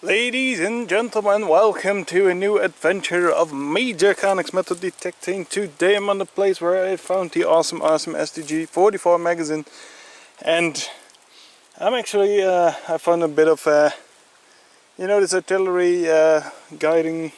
Ladies and gentlemen, welcome to a new adventure of MjrCarnyx Metal Detecting. Today I'm on the place where I found the awesome STG 44 magazine, and I'm actually I found a bit of this artillery guiding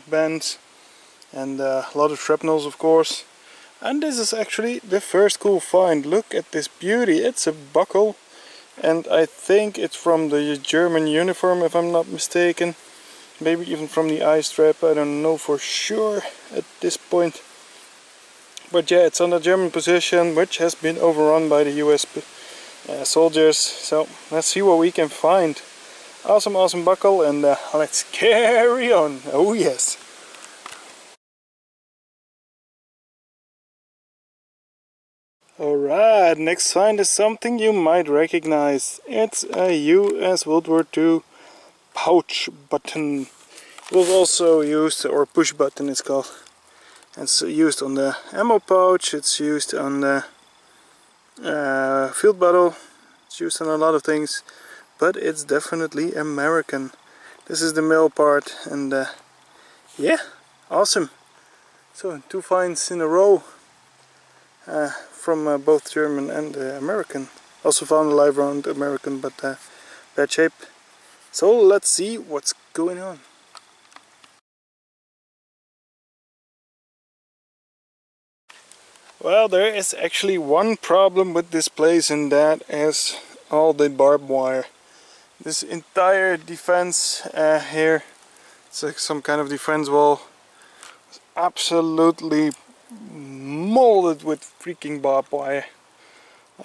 bands and a lot of shrapnels, of course. And this is actually the first cool find. Look at this beauty. It's a buckle. And I think it's from the German uniform, if I'm not mistaken. Maybe even from the eye strap, I don't know for sure at this point. But yeah, it's on the German position, which has been overrun by the US soldiers. So let's see what we can find. Awesome buckle, and let's carry on. Oh yes. Alright, next find is something you might recognize. It's a US World War II pouch button. It was also used, or push button it's called. It's used on the ammo pouch, it's used on the field bottle, it's used on a lot of things, but it's definitely American. This is the male part, and yeah, awesome. So 2 finds in a row. From both German and American. Also found a live round American, but bad shape. So let's see what's going on. Well, there is actually one problem with this place, and that is all the barbed wire. This entire defense here, it's like some kind of defense wall, is absolutely molded with freaking barbed wire.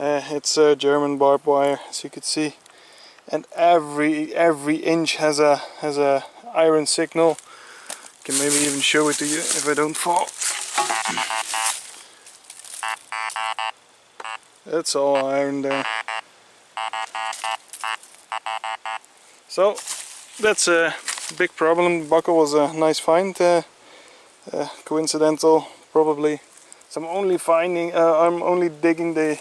It's German barbed wire, as you can see, and every inch has a iron signal. Can maybe even show it to you if I don't fall. That's all iron there. So that's a big problem. The buckle was a nice find, coincidental probably. So I'm only digging the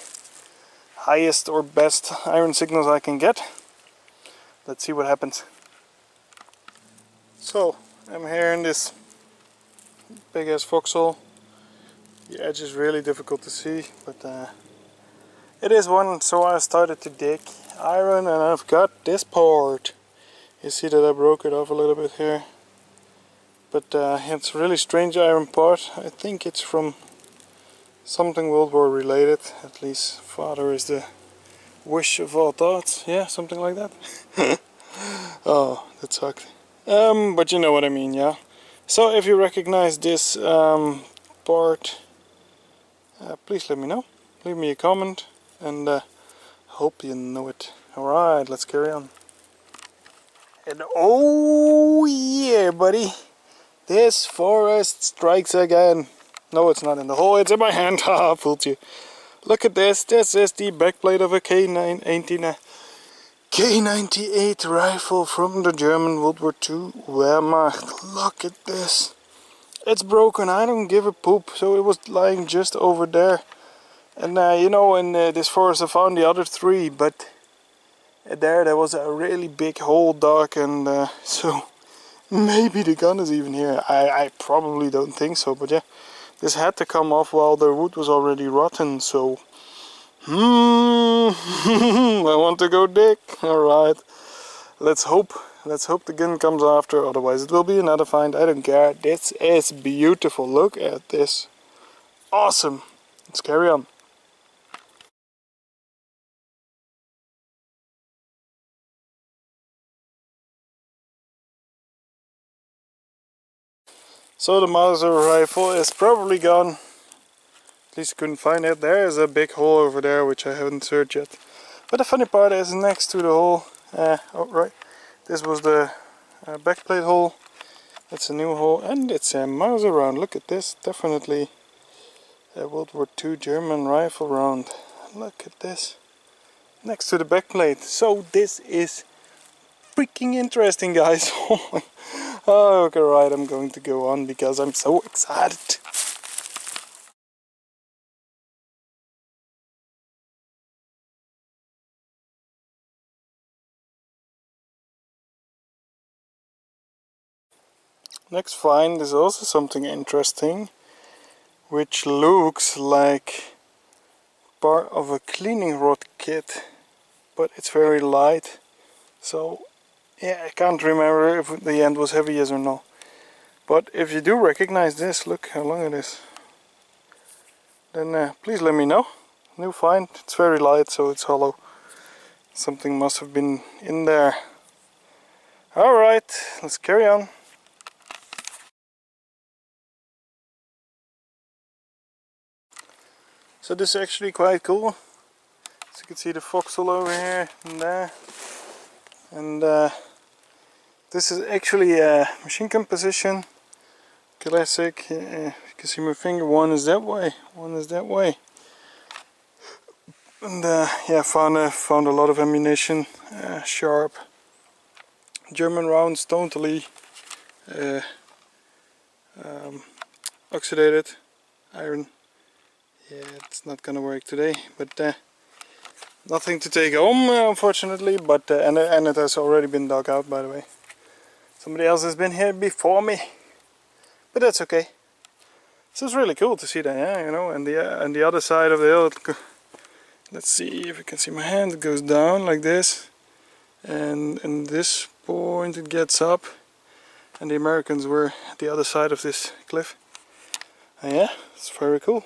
highest or best iron signals I can get. Let's see what happens. So I'm here in this big ass foxhole. The edge is really difficult to see, but it is one, so I started to dig iron, and I've got this part. You see that I broke it off a little bit here, but it's a really strange iron part. I think it's from something World War related. At least father is the wish of all thoughts. Yeah, something like that. Oh, that sucked. But you know what I mean, yeah. So if you recognize this part, please let me know. Leave me a comment, and hope you know it. Alright, let's carry on. And oh yeah, buddy, this forest strikes again. No, it's not in the hole, it's in my hand. Haha, fooled you. Look at this. This is the backplate of a K98 rifle from the German World War II Wehrmacht. Look at this. It's broken, I don't give a poop. So it was lying just over there. And you know, in this forest I found the other 3, but there was a really big hole dug, and so maybe the gun is even here. I probably don't think so, but yeah, this had to come off while the wood was already rotten, so I want to go dig. Alright, let's hope the gun comes after, otherwise it will be another find. I don't care. This is beautiful. Look at this. Awesome. Let's carry on. So the Mauser rifle is probably gone. At least I couldn't find it. There is a big hole over there which I haven't searched yet. But the funny part is next to the hole. Oh right, this was the backplate hole. It's a new hole, and it's a Mauser round. Look at this, definitely a World War II German rifle round. Look at this, next to the backplate. So this is freaking interesting, guys. Oh, okay, right, I'm going to go on because I'm so excited. Next find is also something interesting, which looks like part of a cleaning rod kit, but it's very light. So yeah, I can't remember if the end was heavy, yes or no. But if you do recognize this, look how long it is. Then please let me know. New find. It's very light, so it's hollow. Something must have been in there. Alright, let's carry on. So this is actually quite cool. As you can see the foxhole over here and there. And this is actually a machine composition. Classic. You can see my finger. One is that way, one is that way. And yeah, found a lot of ammunition, sharp German rounds, totally oxidated iron. Yeah, it's not gonna work today, but nothing to take home, unfortunately. But and it has already been dug out, by the way. Somebody else has been here before me, but that's okay. So it's really cool to see that, yeah, you know. And the other side of the hill, let's see if you can see my hand. It goes down like this, and in this point it gets up, and the Americans were at the other side of this cliff. And yeah, it's very cool.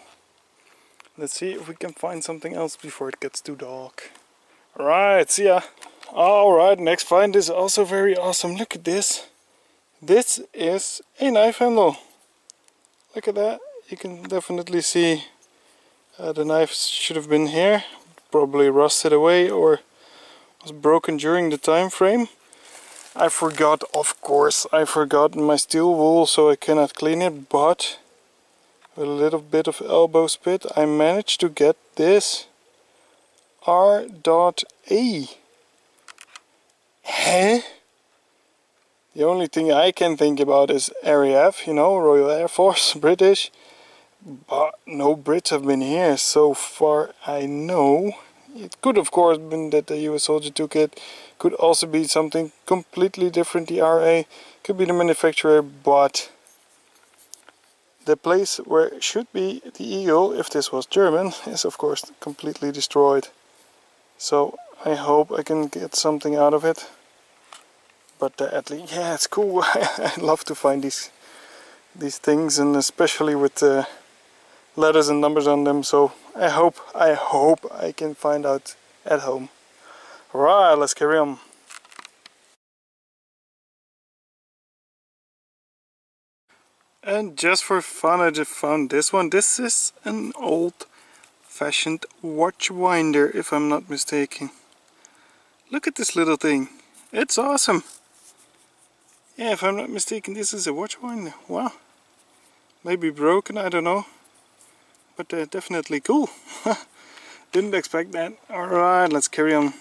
Let's see if we can find something else before it gets too dark. Alright, see ya. Alright, next find is also very awesome. Look at this. This is a knife handle. Look at that. You can definitely see the knife should have been here. Probably rusted away or was broken during the time frame. I forgot, of course, I forgot my steel wool, so I cannot clean it, but with a little bit of elbow spit I managed to get this R.A. Huh? The only thing I can think about is RAF, you know, Royal Air Force, British. But no Brits have been here so far I know. It could of course been that the US soldier took it. Could also be something completely different, the RA. Could be the manufacturer, but the place where it should be the eagle, if this was German, is of course completely destroyed. So I hope I can get something out of it. But at least, yeah, it's cool. I love to find these things, and especially with letters and numbers on them. So I hope I can find out at home. Right, let's carry on. And just for fun, I just found this one. This is an old-fashioned watch winder, if I'm not mistaken. Look at this little thing. It's awesome. Yeah, if I'm not mistaken, this is a watch winder. Wow. Maybe broken, I don't know. But definitely cool. Didn't expect that. Alright, let's carry on.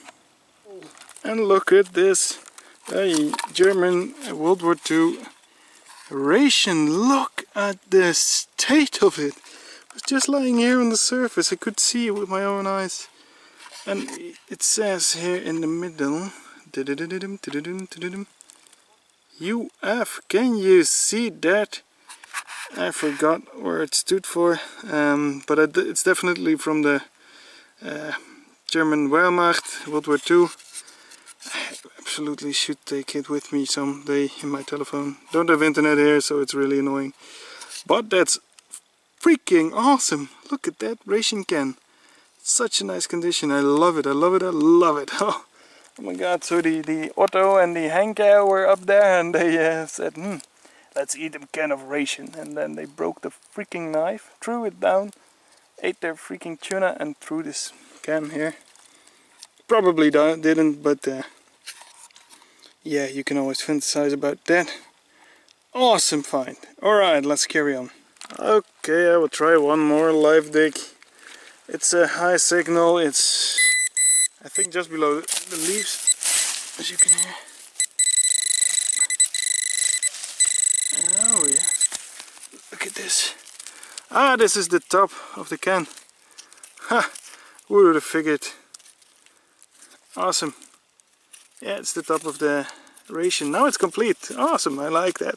And look at this. A German World War II ration. Look at the state of it. It was just lying here on the surface. I could see it with my own eyes. And it says here in the middle, UF. Can you see that? I forgot where it stood for, but it's definitely from the German Wehrmacht, World War II. I absolutely should take it with me someday in my telephone. Don't have internet here, so it's really annoying. But that's freaking awesome! Look at that ration can. Such a nice condition. I love it, I love it, I love it. Oh my god, so the Otto and the Henke were up there and they said, let's eat a can of ration. And then they broke the freaking knife, threw it down, ate their freaking tuna and threw this can here. Probably didn't, but yeah, you can always fantasize about that. Awesome find. Alright, let's carry on. Okay, I will try one more live dig. It's a high signal. It's, I think, just below the leaves, as you can hear. Oh yeah, look at this. Ah, this is the top of the can. Ha! Who would have figured? Awesome. Yeah, it's the top of the ration. Now it's complete. Awesome, I like that.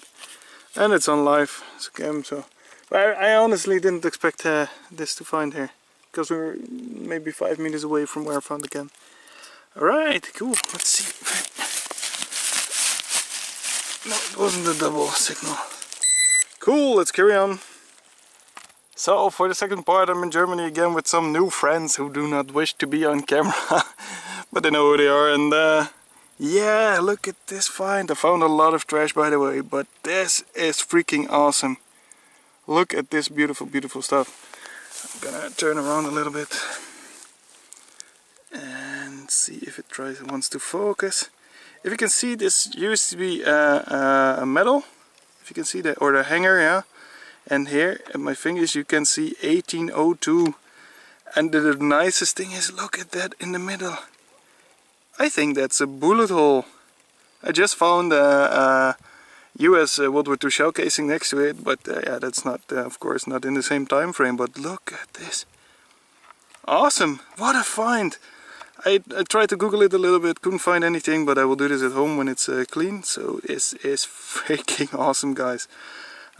and it's on live scam. So but I honestly didn't expect this to find here, because we were maybe 5 meters away from where I found the cam. Alright, cool, let's see. No, it wasn't a double signal. Cool, let's carry on. So for the second part, I'm in Germany again with some new friends who do not wish to be on camera, but they know who they are. And yeah, look at this find. I found a lot of trash, by the way, but this is freaking awesome. Look at this beautiful, beautiful stuff. I'm gonna turn around a little bit and see if it wants to focus. If you can see, this used to be a metal. If you can see that, or the hanger, yeah. And here at my fingers you can see 1802. And the nicest thing is, look at that in the middle. I think that's a bullet hole. I just found a US World War II shell casing next to it, but yeah, that's not, of course, not in the same time frame. But look at this. Awesome! What a find! I tried to Google it a little bit, couldn't find anything, but I will do this at home when it's clean. So this is freaking awesome, guys.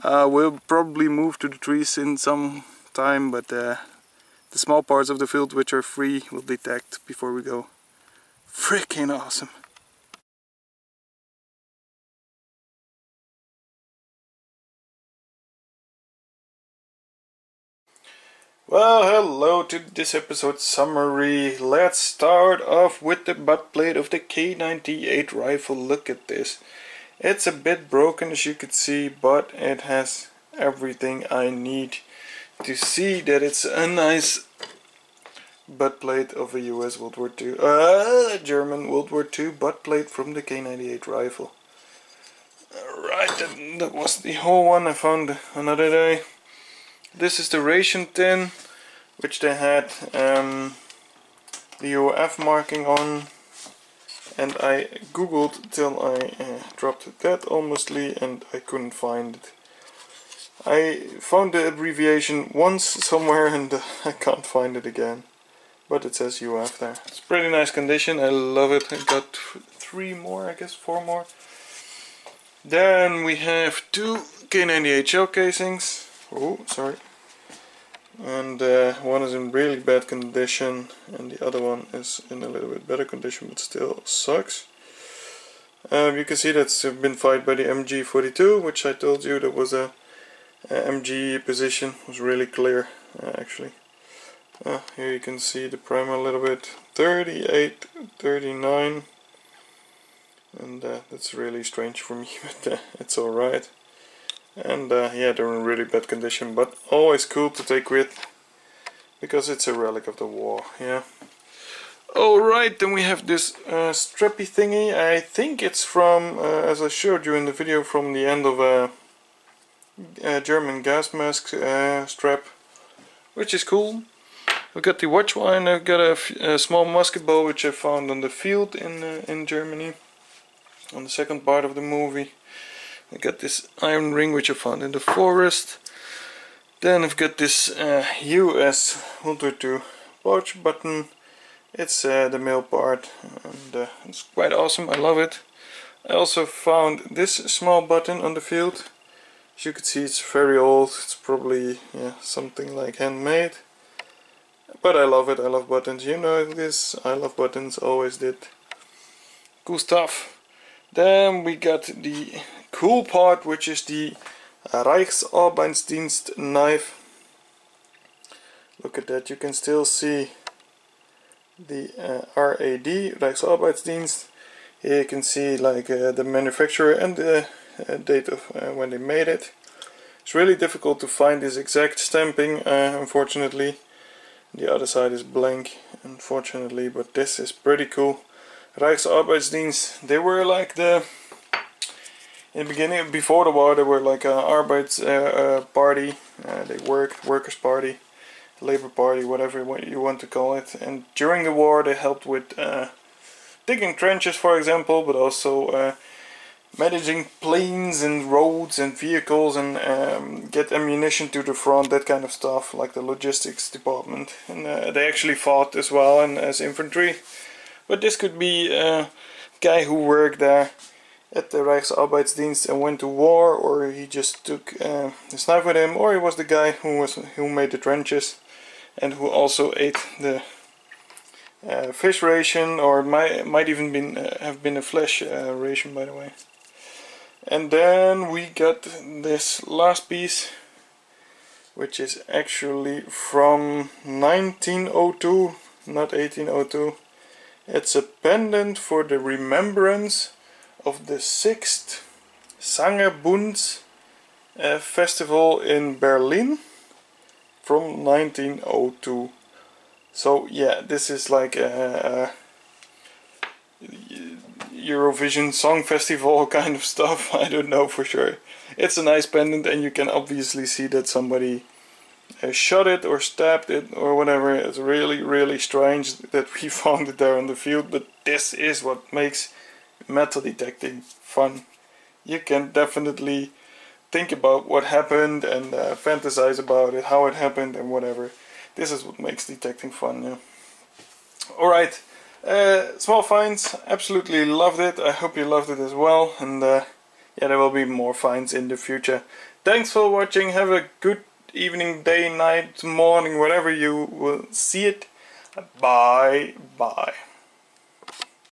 We'll probably move to the trees in some time, but the small parts of the field which are free will detect before we go. Freaking awesome! Well, hello to this episode summary. Let's start off with the butt plate of the K98 rifle. Look at this. It's a bit broken, as you can see, but it has everything I need to see that it's a nice butt plate of a US World War II, German World War II butt plate from the K98 rifle. Alright, that was the whole one I found another day. This is the ration tin, which they had the UF marking on, and I googled till I dropped that almostly, and I couldn't find it. I found the abbreviation once somewhere and I can't find it again, but it says UF there. It's pretty nice condition, I love it. I got 3 more, I guess 4 more. Then we have 2 K98 shell casings. Oh, sorry. And one is in really bad condition and the other one is in a little bit better condition, but still sucks. You can see that's been fired by the MG42, which I told you that was a MG position. It was really clear, actually. Here you can see the primer a little bit. 38, 39. And that's really strange for me, but it's alright. And yeah, they're in really bad condition, but always cool to take with, because it's a relic of the war, yeah. Alright, then we have this strappy thingy. I think it's from, as I showed you in the video, from the end of a German gas mask strap, which is cool. I've got the watch line, I've got a small musket ball which I found on the field in Germany, on the second part of the movie. I got this iron ring which I found in the forest. Then I've got this US World War II pouch button. It's the male part, and it's quite awesome, I love it. I also found this small button on the field. As you can see, it's very old, it's probably something like handmade. But I love it, I love buttons, you know this, I love buttons, always did. Cool stuff. Then we got the cool part, which is the Reichsarbeitsdienst knife. Look at that, you can still see the RAD, Reichsarbeitsdienst. Here you can see like the manufacturer and the date of when they made it. It's really difficult to find this exact stamping, unfortunately. The other side is blank, unfortunately, but this is pretty cool. Reichsarbeitsdienst, they were like the, in the beginning, before the war, they were like a Arbeits party. They worked, workers' party, labor party, whatever you want to call it. And during the war, they helped with digging trenches, for example, but also managing planes and roads and vehicles, and get ammunition to the front, that kind of stuff, like the logistics department. And they actually fought as well, and as infantry. But this could be a guy who worked there at the Rijksarbeidsdienst and went to war, or he just took his knife with him, or he was the guy who made the trenches and who also ate the fish ration, or might even have been a flesh ration, by the way. And then we got this last piece, which is actually from 1902, not 1802. It's a pendant for the remembrance of the 6th Sangerbund festival in Berlin from 1902. So yeah, this is like a Eurovision Song Festival kind of stuff. I don't know for sure. It's a nice pendant, and you can obviously see that somebody shot it or stabbed it or whatever. It's really, really strange that we found it there on the field, but this is what makes metal detecting fun. You can definitely think about what happened and fantasize about it, how it happened and whatever. This is what makes detecting fun. Yeah. Alright, small finds, absolutely loved it. I hope you loved it as well, and yeah, there will be more finds in the future. Thanks for watching, have a good evening, day, night, morning, whatever you will see it. Bye bye.